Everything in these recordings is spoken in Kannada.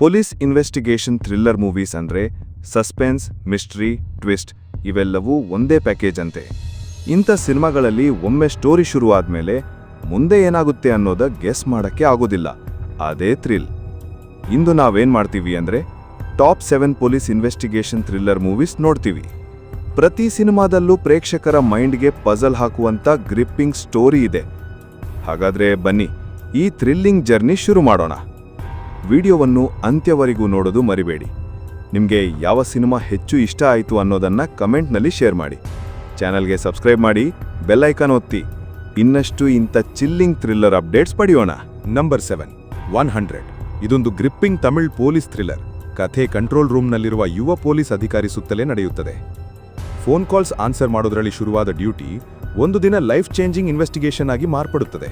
ಪೊಲೀಸ್ ಇನ್ವೆಸ್ಟಿಗೇಷನ್ ಥ್ರಿಲ್ಲರ್ ಮೂವೀಸ್ ಅಂದ್ರೆ ಸಸ್ಪೆನ್ಸ್, ಮಿಸ್ಟ್ರಿ, ಟ್ವಿಸ್ಟ್ ಇವೆಲ್ಲವೂ ಒಂದೇ ಪ್ಯಾಕೇಜ್ ಅಂತೆ. ಇಂಥ ಸಿನಿಮಾಗಳಲ್ಲಿ ಒಮ್ಮೆ ಸ್ಟೋರಿ ಶುರುವಾದ್ಮೇಲೆ ಮುಂದೆ ಏನಾಗುತ್ತೆ ಅನ್ನೋದ ಗೆಸ್ ಮಾಡಕ್ಕೆ ಆಗೋದಿಲ್ಲ. ಅದೇ ಥ್ರಿಲ್. ಇಂದು ನಾವೇನ್ ಮಾಡ್ತೀವಿ ಅಂದ್ರೆ top 7 police investigation thriller movies ನೋಡ್ತೀವಿ. ಪ್ರತಿ ಸಿನಿಮಾದಲ್ಲೂ ಪ್ರೇಕ್ಷಕರ ಮೈಂಡ್ಗೆ ಪಜಲ್ ಹಾಕುವಂತ ಗ್ರಿಪ್ಪಿಂಗ್ ಸ್ಟೋರಿ ಇದೆ. ಹಾಗಾದ್ರೆ ಬನ್ನಿ ಈ ಥ್ರಿಲ್ಲಿಂಗ್ ಜರ್ನಿ ಶುರು ಮಾಡೋಣ. ವಿಡಿಯೋವನ್ನು ಅಂತ್ಯವರೆಗೂ ನೋಡೋದು ಮರಿಬೇಡಿ. ನಿಮಗೆ ಯಾವ ಸಿನಿಮಾ ಹೆಚ್ಚು ಇಷ್ಟ ಆಯಿತು ಅನ್ನೋದನ್ನ ಕಮೆಂಟ್ನಲ್ಲಿ ಶೇರ್ ಮಾಡಿ. ಚಾನಲ್ಗೆ ಸಬ್ಸ್ಕ್ರೈಬ್ ಮಾಡಿ, ಬೆಲ್ ಐಕಾನ್ ಒತ್ತಿ. ಇನ್ನಷ್ಟು ಇಂಥ ಚಿಲ್ಲಿಂಗ್ ಥ್ರಿಲ್ಲರ್ ಅಪ್ಡೇಟ್ಸ್ ಪಡೆಯೋಣ. ನಂಬರ್ 7 100. ಇದೊಂದು ಗ್ರಿಪ್ಪಿಂಗ್ ತಮಿಳ್ ಪೊಲೀಸ್ ಥ್ರಿಲ್ಲರ್. ಕಥೆ ಕಂಟ್ರೋಲ್ ರೂಮ್ನಲ್ಲಿರುವ ಯುವ ಪೊಲೀಸ್ ಅಧಿಕಾರಿ ಸುತ್ತಲೇ ನಡೆಯುತ್ತದೆ. ಫೋನ್ ಕಾಲ್ಸ್ ಆನ್ಸರ್ ಮಾಡೋದ್ರಲ್ಲಿ ಶುರುವಾದ ಡ್ಯೂಟಿ ಒಂದು ದಿನ ಲೈಫ್ ಚೇಂಜಿಂಗ್ ಇನ್ವೆಸ್ಟಿಗೇಷನ್ ಆಗಿ ಮಾರ್ಪಡುತ್ತದೆ.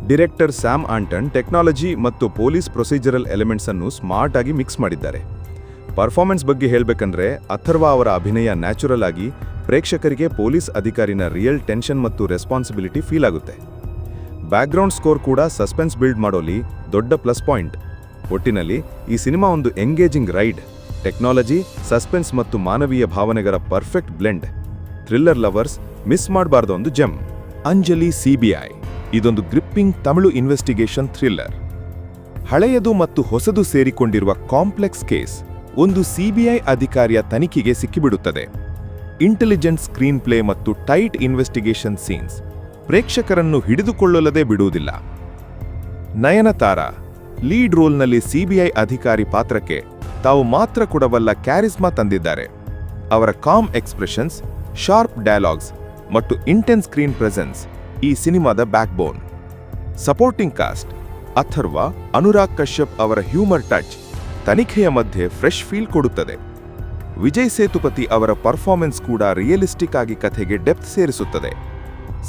ಡೈರೆಕ್ಟರ್ ಸ್ಯಾಮ್ ಆಂಟನ್ ಟೆಕ್ನಾಲಜಿ ಮತ್ತು ಪೊಲೀಸ್ ಪ್ರೊಸೀಜರಲ್ ಎಲಿಮೆಂಟ್ಸ್ ಅನ್ನು ಸ್ಮಾರ್ಟ್ ಆಗಿ ಮಿಕ್ಸ್ ಮಾಡಿದ್ದಾರೆ. ಪರ್ಫಾರ್ಮೆನ್ಸ್ ಬಗ್ಗೆ ಹೇಳಬೇಕಂದ್ರೆ ಅಥರ್ವ ಅವರ ಅಭಿನಯ ನ್ಯಾಚುರಲ್ ಆಗಿ ಪ್ರೇಕ್ಷಕರಿಗೆ ಪೊಲೀಸ್ ಅಧಿಕಾರಿನ ರಿಯಲ್ ಟೆನ್ಷನ್ ಮತ್ತು ರೆಸ್ಪಾನ್ಸಿಬಿಲಿಟಿ ಫೀಲ್ ಆಗುತ್ತೆ. ಬ್ಯಾಕ್ಗ್ರೌಂಡ್ ಸ್ಕೋರ್ ಕೂಡ ಸಸ್ಪೆನ್ಸ್ ಬಿಲ್ಡ್ ಮಾಡೋಲಿ ದೊಡ್ಡ ಪ್ಲಸ್ ಪಾಯಿಂಟ್. ಒಟ್ಟಿನಲ್ಲಿ ಈ ಸಿನಿಮಾ ಒಂದು ಎಂಗೇಜಿಂಗ್ ರೈಡ್. ಟೆಕ್ನಾಲಜಿ, ಸಸ್ಪೆನ್ಸ್ ಮತ್ತು ಮಾನವೀಯ ಭಾವನೆಗಳ perfect blend. Thriller lovers miss ಮಾಡಬಾರ್ದು ಒಂದು ಜೆಮ್. ಅಂಜಲಿ ಸಿಬಿಐ ಇದೊಂದು ಗ್ರಿಪ್ಪಿಂಗ್ ತಮಿಳು ಇನ್ವೆಸ್ಟಿಗೇಷನ್ ಥ್ರಿಲ್ಲರ್. ಹಳೆಯದು ಮತ್ತು ಹೊಸದು ಸೇರಿಕೊಂಡಿರುವ ಕಾಂಪ್ಲೆಕ್ಸ್ ಕೇಸ್ ಒಂದು ಸಿಬಿಐ ಅಧಿಕಾರಿಯ ತನಿಖೆಗೆ ಸಿಕ್ಕಿಬಿಡುತ್ತದೆ. ಇಂಟೆಲಿಜೆಂಟ್ ಸ್ಕ್ರೀನ್ ಪ್ಲೇ ಮತ್ತು ಟೈಟ್ ಇನ್ವೆಸ್ಟಿಗೇಷನ್ ಸೀನ್ಸ್ ಪ್ರೇಕ್ಷಕರನ್ನು ಹಿಡಿದುಕೊಳ್ಳಲದೇ ಬಿಡುವುದಿಲ್ಲ. ನಯನತಾರಾ ಲೀಡ್ ರೋಲ್ನಲ್ಲಿ ಸಿಬಿಐ ಅಧಿಕಾರಿ ಪಾತ್ರಕ್ಕೆ ತಾವು ಮಾತ್ರ ಕೊಡಬಲ್ಲ ಕ್ಯಾರಿಸ್ಮಾ ತಂದಿದ್ದಾರೆ. ಅವರ ಕಾಮ್ ಎಕ್ಸ್ಪ್ರೆಷನ್ಸ್, ಶಾರ್ಪ್ ಡಯಲಾಗ್ಸ್ ಮತ್ತು ಇಂಟೆನ್ಸ್ ಸ್ಕ್ರೀನ್ ಪ್ರೆಸೆನ್ಸ್ ಈ ಸಿನಿಮಾದ backbone. Supporting cost Atharva, Anurag Kashyap ಅವರ ಹ್ಯೂಮರ್ ಟಚ್ ತನಿಖೆಯ ಮಧ್ಯೆ ಫ್ರೆಶ್ ಫೀಲ್ ಕೊಡುತ್ತದೆ. ವಿಜಯ್ ಸೇತುಪತಿ ಅವರ ಪರ್ಫಾರ್ಮೆನ್ಸ್ ಕೂಡ ರಿಯಲಿಸ್ಟಿಕ್ ಆಗಿ ಕಥೆಗೆ ಡೆಪ್ತ್ ಸೇರಿಸುತ್ತದೆ.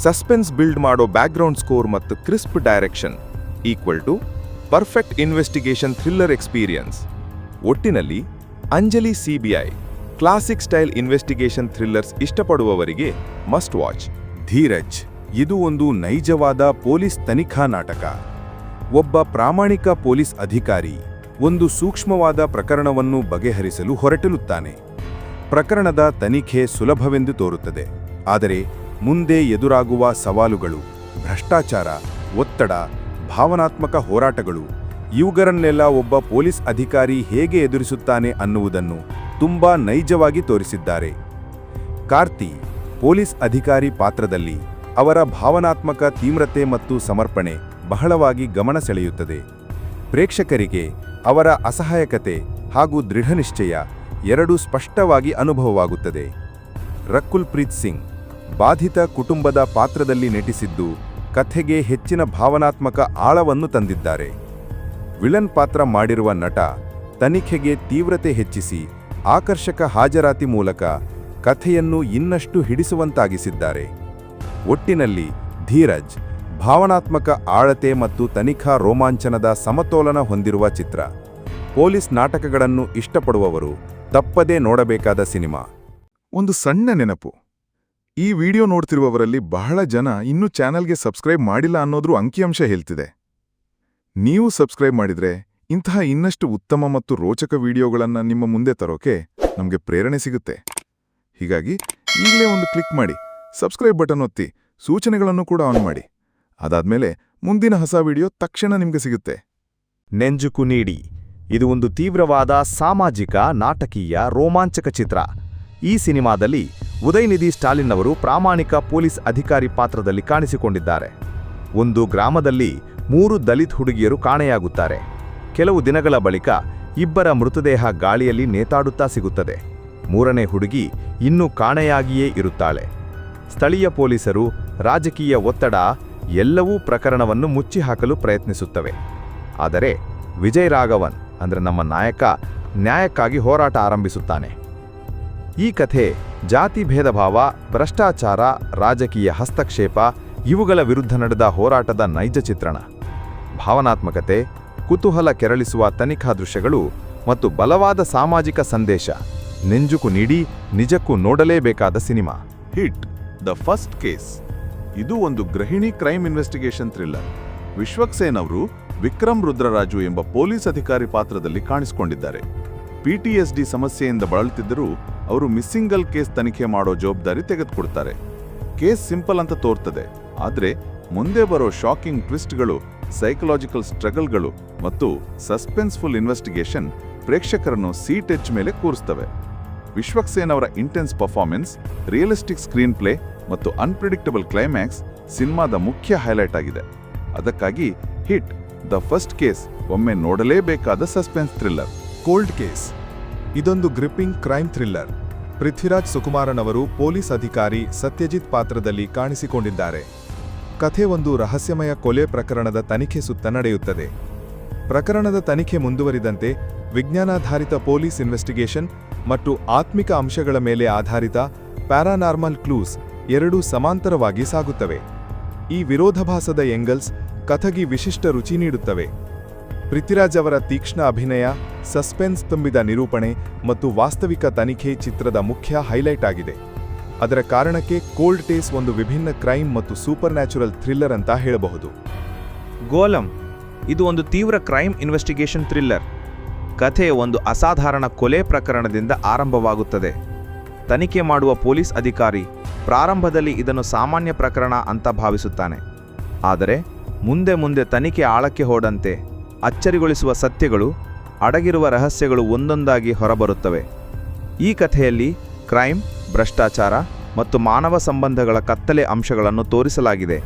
ಸಸ್ಪೆನ್ಸ್ ಬಿಲ್ಡ್ ಮಾಡೋ ಬ್ಯಾಕ್ಗ್ರೌಂಡ್ ಸ್ಕೋರ್ ಮತ್ತು crisp direction equal to perfect investigation thriller experience. ಒಟ್ಟಿನಲ್ಲಿ Anjali CBI classic style investigation thrillers ಇಷ್ಟಪಡುವವರಿಗೆ ಮಸ್ಟ್ ವಾಚ್. ಧೀರಜ್ ಇದು ಒಂದು ನೈಜವಾದ ಪೊಲೀಸ್ ತನಿಖಾ ನಾಟಕ. ಒಬ್ಬ ಪ್ರಾಮಾಣಿಕ ಪೊಲೀಸ್ ಅಧಿಕಾರಿ ಒಂದು ಸೂಕ್ಷ್ಮವಾದ ಪ್ರಕರಣವನ್ನು ಬಗೆಹರಿಸಲು ಹೊರಟಿರುತ್ತಾನೆ. ಪ್ರಕರಣದ ತನಿಖೆ ಸುಲಭವೆಂದು ತೋರುತ್ತದೆ, ಆದರೆ ಮುಂದೆ ಎದುರಾಗುವ ಸವಾಲುಗಳು, ಭ್ರಷ್ಟಾಚಾರ, ಒತ್ತಡ, ಭಾವನಾತ್ಮಕ ಹೋರಾಟಗಳು ಇವುಗಳನ್ನೆಲ್ಲ ಒಬ್ಬ ಪೊಲೀಸ್ ಅಧಿಕಾರಿ ಹೇಗೆ ಎದುರಿಸುತ್ತಾನೆ ಅನ್ನುವುದನ್ನು ತುಂಬಾ ನೈಜವಾಗಿ ತೋರಿಸಿದ್ದಾರೆ. ಕಾರ್ತಿ ಪೊಲೀಸ್ ಅಧಿಕಾರಿ ಪಾತ್ರದಲ್ಲಿ ಅವರ ಭಾವನಾತ್ಮಕ ತೀವ್ರತೆ ಮತ್ತು ಸಮರ್ಪಣೆ ಬಹಳವಾಗಿ ಗಮನ ಸೆಳೆಯುತ್ತದೆ. ಪ್ರೇಕ್ಷಕರಿಗೆ ಅವರ ಅಸಹಾಯಕತೆ ಹಾಗೂ ದೃಢನಿಶ್ಚಯ ಎರಡೂ ಸ್ಪಷ್ಟವಾಗಿ ಅನುಭವವಾಗುತ್ತದೆ. ರಕುಲ್ ಪ್ರೀತ್ ಸಿಂಗ್ ಬಾಧಿತ ಕುಟುಂಬದ ಪಾತ್ರದಲ್ಲಿ ನಟಿಸಿದ್ದು ಕಥೆಗೆ ಹೆಚ್ಚಿನ ಭಾವನಾತ್ಮಕ ಆಳವನ್ನು ತಂದಿದ್ದಾರೆ. ವಿಲನ್ ಪಾತ್ರ ಮಾಡಿರುವ ನಟ ತನಿಖೆಗೆ ತೀವ್ರತೆ ಹೆಚ್ಚಿಸಿ ಆಕರ್ಷಕ ಹಾಜರಾತಿ ಮೂಲಕ ಕಥೆಯನ್ನು ಇನ್ನಷ್ಟು ಹಿಡಿಸುವಂತಾಗಿಸಿದ್ದಾರೆ. ಒಟ್ಟಿನಲ್ಲಿ ಧೀರಜ್ ಭಾವನಾತ್ಮಕ ಆಳತೆ ಮತ್ತು ತನಿಖಾ ರೋಮಾಂಚನದ ಸಮತೋಲನ ಹೊಂದಿರುವ ಚಿತ್ರ. ಪೊಲೀಸ್ ನಾಟಕಗಳನ್ನು ಇಷ್ಟಪಡುವವರು ತಪ್ಪದೇ ನೋಡಬೇಕಾದ ಸಿನಿಮಾ. ಒಂದು ಸಣ್ಣ ನೆನಪು, ಈ ವಿಡಿಯೋ ನೋಡ್ತಿರುವವರಲ್ಲಿ ಬಹಳ ಜನ ಇನ್ನೂ ಚಾನೆಲ್ಗೆ ಸಬ್ಸ್ಕ್ರೈಬ್ ಮಾಡಿಲ್ಲ ಅನ್ನೋದ್ರೂ ಅಂಕಿಅಂಶ ಹೇಳ್ತಿದೆ. ನೀವು ಸಬ್ಸ್ಕ್ರೈಬ್ ಮಾಡಿದ್ರೆ ಇಂತಹ ಇನ್ನಷ್ಟು ಉತ್ತಮ ಮತ್ತು ರೋಚಕ ವಿಡಿಯೋಗಳನ್ನು ನಿಮ್ಮ ಮುಂದೆ ತರೋಕೆ ನಮಗೆ ಪ್ರೇರಣೆ ಸಿಗುತ್ತೆ. ಹೀಗಾಗಿ ಈಗಲೇ ಒಂದು ಕ್ಲಿಕ್ ಮಾಡಿ, ಸಬ್ಸ್ಕ್ರೈಬ್ ಬಟನ್ ಒತ್ತಿ, ಸೂಚನೆಗಳನ್ನು ಕೂಡ ಆನ್ ಮಾಡಿ. ಅದಾದ್ಮೇಲೆ ಮುಂದಿನ ಹೊಸ ವಿಡಿಯೋ ತಕ್ಷಣ ನಿಮಗೆ ಸಿಗುತ್ತೆ. ನೆಂಜುಕು ನೀಡಿ ಇದು ಒಂದು ತೀವ್ರವಾದ ಸಾಮಾಜಿಕ ನಾಟಕೀಯ ರೋಮಾಂಚಕ ಚಿತ್ರ. ಈ ಸಿನಿಮಾದಲ್ಲಿ ಉದಯನಿಧಿ ಸ್ಟಾಲಿನ್ ಅವರು ಪ್ರಾಮಾಣಿಕ ಪೊಲೀಸ್ ಅಧಿಕಾರಿ ಪಾತ್ರದಲ್ಲಿ ಕಾಣಿಸಿಕೊಂಡಿದ್ದಾರೆ. ಒಂದು ಗ್ರಾಮದಲ್ಲಿ 3 ದಲಿತ್ ಹುಡುಗಿಯರು ಕಾಣೆಯಾಗುತ್ತಾರೆ. ಕೆಲವು ದಿನಗಳ ಬಳಿಕ ಇಬ್ಬರ ಮೃತದೇಹ ಗಾಳಿಯಲ್ಲಿ ನೇತಾಡುತ್ತಾ ಸಿಗುತ್ತದೆ. 3ನೇ ಹುಡುಗಿ ಇನ್ನೂ ಕಾಣೆಯಾಗಿಯೇ ಇರುತ್ತಾಳೆ. ಸ್ಥಳೀಯ ಪೊಲೀಸರು, ರಾಜಕೀಯ ಒತ್ತಡ ಎಲ್ಲವೂ ಪ್ರಕರಣವನ್ನು ಮುಚ್ಚಿಹಾಕಲು ಪ್ರಯತ್ನಿಸುತ್ತವೆ. ಆದರೆ ವಿಜಯ್ ರಾಘವನ್ ಅಂದರೆ ನಮ್ಮ ನಾಯಕ ನ್ಯಾಯಕ್ಕಾಗಿ ಹೋರಾಟ ಆರಂಭಿಸುತ್ತಾನೆ. ಈ ಕಥೆ ಜಾತಿ ಭೇದಭಾವ, ಭ್ರಷ್ಟಾಚಾರ, ರಾಜಕೀಯ ಹಸ್ತಕ್ಷೇಪ ಇವುಗಳ ವಿರುದ್ಧ ನಡೆದ ಹೋರಾಟದ ನೈಜ ಚಿತ್ರಣ. ಭಾವನಾತ್ಮಕತೆ, ಕುತೂಹಲ ಕೆರಳಿಸುವ ತನಿಖಾ ದೃಶ್ಯಗಳು ಮತ್ತು ಬಲವಾದ ಸಾಮಾಜಿಕ ಸಂದೇಶ. ನೆಂಜುಕು ನೀಡಿ ನಿಜಕ್ಕೂ ನೋಡಲೇಬೇಕಾದ cinema. Hit the first case ಇದು ಒಂದು ಗೃಹಿಣಿ crime investigation thriller. Vishwak Sen ಅವರು ವಿಕ್ರಮ್ ರುದ್ರರಾಜು ಎಂಬ ಪೊಲೀಸ್ ಅಧಿಕಾರಿ ಪಾತ್ರದಲ್ಲಿ ಕಾಣಿಸಿಕೊಂಡಿದ್ದಾರೆ. PTSD ಸಮಸ್ಯೆಯಿಂದ ಬಳಲುತ್ತಿದ್ದರೂ ಅವರು ಮಿಸ್ಸಿಂಗಲ್ ಕೇಸ್ ತನಿಖೆ ಮಾಡೋ ಜವಾಬ್ದಾರಿ ತೆಗೆದುಕೊಡ್ತಾರೆ. ಕೇಸ್ ಸಿಂಪಲ್ ಅಂತ ತೋರ್ತದೆ, ಆದರೆ ಮುಂದೆ ಬರೋ ಶಾಕಿಂಗ್ ಟ್ವಿಸ್ಟ್ಗಳು, ಸೈಕಲಾಜಿಕಲ್ ಸ್ಟ್ರಗಲ್ಗಳು ಮತ್ತು ಸಸ್ಪೆನ್ಸ್ಫುಲ್ ಇನ್ವೆಸ್ಟಿಗೇಷನ್ ಪ್ರೇಕ್ಷಕರನ್ನು ಸೀಟ್ ಎಡ್ಜ್ ಮೇಲೆ ಕೂರಿಸ್ತವೆ. ವಿಶ್ವಕ್ಸೇನ್ ಅವರ intense performance, realistic screen play ಮತ್ತು ಅನ್ಪ್ರಿಡಿಕ್ಟಬಲ್ ಕ್ಲೈಮ್ಯಾಕ್ಸ್ ಸಿನಿಮಾದ ಮುಖ್ಯ ಹೈಲೈಟ್ ಆಗಿದೆ. ಅದಕ್ಕಾಗಿ ಹಿಟ್ ದ ಫಸ್ಟ್ ಕೇಸ್ ಒಮ್ಮೆ ನೋಡಲೇಬೇಕಾದ ಸಸ್ಪೆನ್ಸ್ ಥ್ರಿಲ್ಲರ್. ಕೋಲ್ಡ್ ಕೇಸ್ ಇದೊಂದು gripping crime thriller. Prithviraj Sukumaran ಅವರು ಪೊಲೀಸ್ ಅಧಿಕಾರಿ ಸತ್ಯಜಿತ್ ಪಾತ್ರದಲ್ಲಿ ಕಾಣಿಸಿಕೊಂಡಿದ್ದಾರೆ. ಕಥೆ ಒಂದು ರಹಸ್ಯಮಯ ಕೊಲೆ ಪ್ರಕರಣದ ತನಿಖೆ ಸುತ್ತ ನಡೆಯುತ್ತದೆ. ಪ್ರಕರಣದ ತನಿಖೆ ಮುಂದುವರಿದಂತೆ ವಿಜ್ಞಾನಾಧಾರಿತ ಪೊಲೀಸ್ ಇನ್ವೆಸ್ಟಿಗೇಷನ್ ಮತ್ತು ಆತ್ಮಿಕ ಅಂಶಗಳ ಮೇಲೆ ಆಧಾರಿತ ಪ್ಯಾರಾನಾರ್ಮಲ್ ಕ್ಲೂಸ್ ಎರಡೂ ಸಮಾಂತರವಾಗಿ ಸಾಗುತ್ತವೆ. ಈ ವಿರೋಧಾಭಾಸದ ಎಂಗಲ್ಸ್ ಕಥೆಗೆ ವಿಶಿಷ್ಟ ರುಚಿ ನೀಡುತ್ತವೆ. ಪೃಥ್ವಿರಾಜ್ ಅವರ ತೀಕ್ಷ್ಣ ಅಭಿನಯ, ಸಸ್ಪೆನ್ಸ್ ತುಂಬಿದ ನಿರೂಪಣೆ ಮತ್ತು ವಾಸ್ತವಿಕ ತನಿಖೆ ಚಿತ್ರದ ಮುಖ್ಯ ಹೈಲೈಟ್ ಆಗಿದೆ. ಅದರ ಕಾರಣಕ್ಕೆ ಕೋಲ್ಡ್ ಕೇಸ್ ಒಂದು ವಿಭಿನ್ನ ಕ್ರೈಮ್ ಮತ್ತು ಸೂಪರ್ ನ್ಯಾಚುರಲ್ ಥ್ರಿಲ್ಲರ್ ಅಂತ ಹೇಳಬಹುದು. ಗೋಲಂ ಇದು ಒಂದು ತೀವ್ರ ಕ್ರೈಮ್ ಇನ್ವೆಸ್ಟಿಗೇಷನ್ ಥ್ರಿಲ್ಲರ್. ಕಥೆ ಒಂದು ಅಸಾಧಾರಣ ಕೊಲೆ ಪ್ರಕರಣದಿಂದ ಆರಂಭವಾಗುತ್ತದೆ. ತನಿಖೆ ಮಾಡುವ ಪೊಲೀಸ್ ಅಧಿಕಾರಿ ಪ್ರಾರಂಭದಲ್ಲಿ ಇದನ್ನು ಸಾಮಾನ್ಯ ಪ್ರಕರಣ ಅಂತ ಭಾವಿಸುತ್ತಾನೆ. ಆದರೆ ಮುಂದೆ ಮುಂದೆ ತನಿಖೆ ಆಳಕ್ಕೆ ಹೋದಂತೆ ಅಚ್ಚರಿಗೊಳಿಸುವ ಸತ್ಯಗಳು, ಅಡಗಿರುವ ರಹಸ್ಯಗಳು ಒಂದೊಂದಾಗಿ ಹೊರಬರುತ್ತವೆ. ಈ ಕಥೆಯಲ್ಲಿ ಕ್ರೈಮ್, ಭ್ರಷ್ಟಾಚಾರ ಮತ್ತು ಮಾನವ ಸಂಬಂಧಗಳ ಕತ್ತಲೆ ಅಂಶಗಳನ್ನು ತೋರಿಸಲಾಗಿದೆ.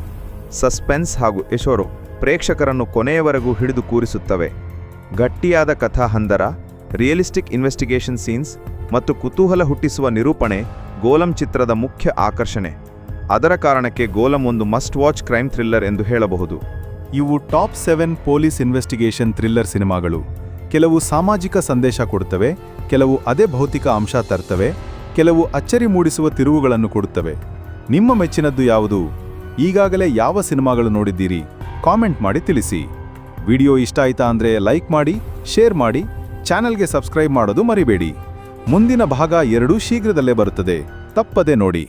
ಸಸ್ಪೆನ್ಸ್ ಹಾಗೂ ಯಶೋರು ಪ್ರೇಕ್ಷಕರನ್ನು ಕೊನೆಯವರೆಗೂ ಹಿಡಿದು ಕೂರಿಸುತ್ತವೆ. ಗಟ್ಟಿಯಾದ ಕಥಾಹಂದರ, ರಿಯಲಿಸ್ಟಿಕ್ ಇನ್ವೆಸ್ಟಿಗೇಷನ್ ಸೀನ್ಸ್ ಮತ್ತು ಕುತೂಹಲ ಹುಟ್ಟಿಸುವ ನಿರೂಪಣೆ ಗೋಲಂ ಚಿತ್ರದ ಮುಖ್ಯ ಆಕರ್ಷಣೆ. ಅದರ ಕಾರಣಕ್ಕೆ ಗೋಲಂ ಒಂದು ಮಸ್ಟ್ ವಾಚ್ ಕ್ರೈಮ್ ಥ್ರಿಲ್ಲರ್ ಎಂದು ಹೇಳಬಹುದು. ಇವು ಟಾಪ್ 7 ಪೊಲೀಸ್ ಇನ್ವೆಸ್ಟಿಗೇಷನ್ ಥ್ರಿಲ್ಲರ್ ಸಿನಿಮಾಗಳು. ಕೆಲವು ಸಾಮಾಜಿಕ ಸಂದೇಶ ಕೊಡುತ್ತವೆ, ಕೆಲವು ಅದೇ ಭೌತಿಕ ಅಂಶ ತರ್ತವೆ, ಕೆಲವು ಅಚ್ಚರಿ ಮೂಡಿಸುವ ತಿರುವುಗಳನ್ನು ಕೊಡುತ್ತವೆ. ನಿಮ್ಮ ಮೆಚ್ಚಿನದ್ದು ಯಾವುದು? ಈಗಾಗಲೇ ಯಾವ ಸಿನಿಮಾಗಳು ನೋಡಿದ್ದೀರಿ? ಕಾಮೆಂಟ್ ಮಾಡಿ ತಿಳಿಸಿ. ವಿಡಿಯೋ ಇಷ್ಟ ಆಯ್ತಾ ಅಂದ್ರೆ ಲೈಕ್ ಮಾಡಿ, ಶೇರ್ ಮಾಡಿ, ಚಾನೆಲ್ಗೆ ಸಬ್ಸ್ಕ್ರೈಬ್ ಮಾಡೋದು ಮರಿಬೇಡಿ. ಮುಂದಿನ ಭಾಗ 2 ಶೀಘ್ರದಲ್ಲೇ ಬರುತ್ತದೆ, ತಪ್ಪದೆ ನೋಡಿ.